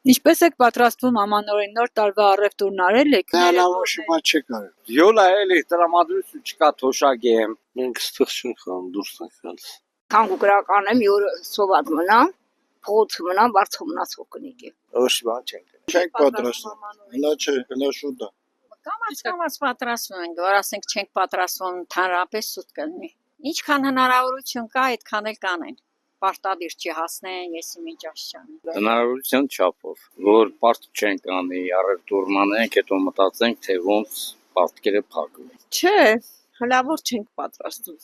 Ինչպես եք պատրաստվում ամանորին, նոր տարվա առևտուրն արել եք։ Հնարավոր շուտ չեք արել։ Յոլա էլի տրամադրություն չկա թոշակի եմ։ Մենք ստեղ չենք խաղում, դուրս ենք գալիս։ Քանգուկրական եմ, յուր սոված մնամ, փոց մնամ, բարձր մնացող կնիկի։ Ոչ բան չենք։ Չենք պատրաստվում։ Հնա չէ, հնա շուտ է։ Կամաց պատրաստվում ենք, որ ասենք չենք պատրաստվում, ընդհանրապես սուտ կլինի։ Ինչքան հնարավորություն կա, այդքան էլ կանեն։ Պարտադիր չհասնեն, եսի մինչ աշճան։ Հնարավորության չափով, որ պարտ չենք անի, առևտուրն անենք, հետո մտածենք, թե ոնց պատկերը փակվի։ Չէ, հնարավոր չենք պատրաստում։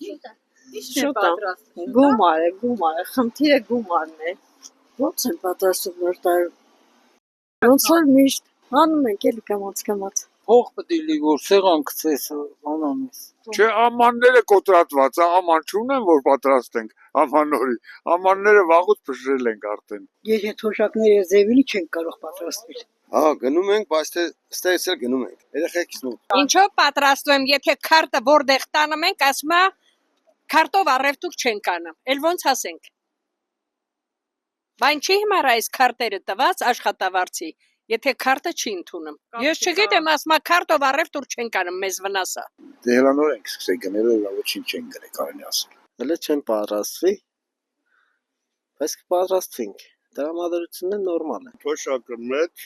Ի՞նչն է պատրաստվում։ Գումար է, խնդիրը գումարն է։ Ոնց են պատրաստում նոր տարի։ Ոնց որ միշտ անում ենք էլի կամաց։ Փող պետք է լի որ սեղան գցես անամիս։ Չէ, ամանները կոտրատված է, աման չունեն, որ պատրաստենք ամանորի։ Ամանները վաղուց փշրել ենք արդեն։ Եթե թոշակների ձևին չենք կարող պատրաստել։ Հա, գնում ենք, բայց թե ստերից էլ գնում ենք։ Երեխեքից մոտ։ Ինչով պատրաստվում, եթե քարտը որտեղ տանում ենք, ասում է քարտով առևտուր չենք անում։ Էլ ոնց ասենք։ Բան չի հիմար այս քարտերը տված աշխատավարձի, եթե քարտը չի ընդունում։ Ես չգիտեմ, ասում է քարտով առևտուր չենք անում, մեզ վնասա։ Դե հելա նոր ենք սկսել գնել, լավ ոչինչ չենք գրել, կարելի ասել։ Հələ չեն պատրաստվի, բայց կպատրաստվենք։ Դրամադրությունն է նորմալ է։ Թոշակը մեծ,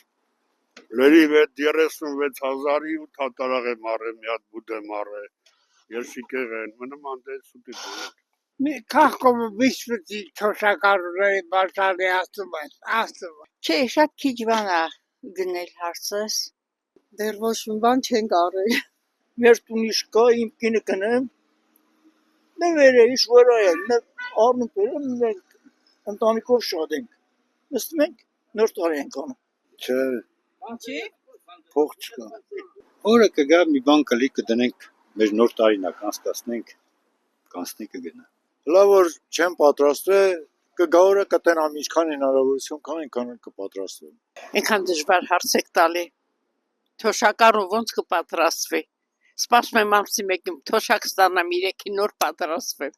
լրիվ է 36,000-ի ու թատարաղ եմ առել, մի հատ բուդ եմ առել, երշիկեղ են, մնում անտես սուտի դուր։ Մի կախկոմը վիշպտի թոշակարուների բաշանի աստում է։ Չէ, շատ քիչ բան է գնել հարցս։ Դեռ ոչ մի բան չենք արել։ Մեր տունիշ կա, իմ կինը կնեմ, նվեր է, իշ որ այլ, առնուք վերում մենք ընտանիքով շատ ենք, նստում ենք, նոր տարի ենք անում։ Չէ, Ինչի՞։ փող չկա։ Օրը կգա մի բան կլի կդնենք, մեր նոր տարին կանցկացնենք, կանցնի կգնա։ Լավ որ չեմ պատրաստվել, կգա օրը կտենամ ինչքան հնարավորություն կա, այնքան կպատրաստվեմ։ Այնքան դժվար հարց եք տալի։ Թոշակարու ոնց կպատրաստվի։ Սպասում եմ ամսի մեկին թոշակ ստանամ 3-ին նոր պատրաստվեմ։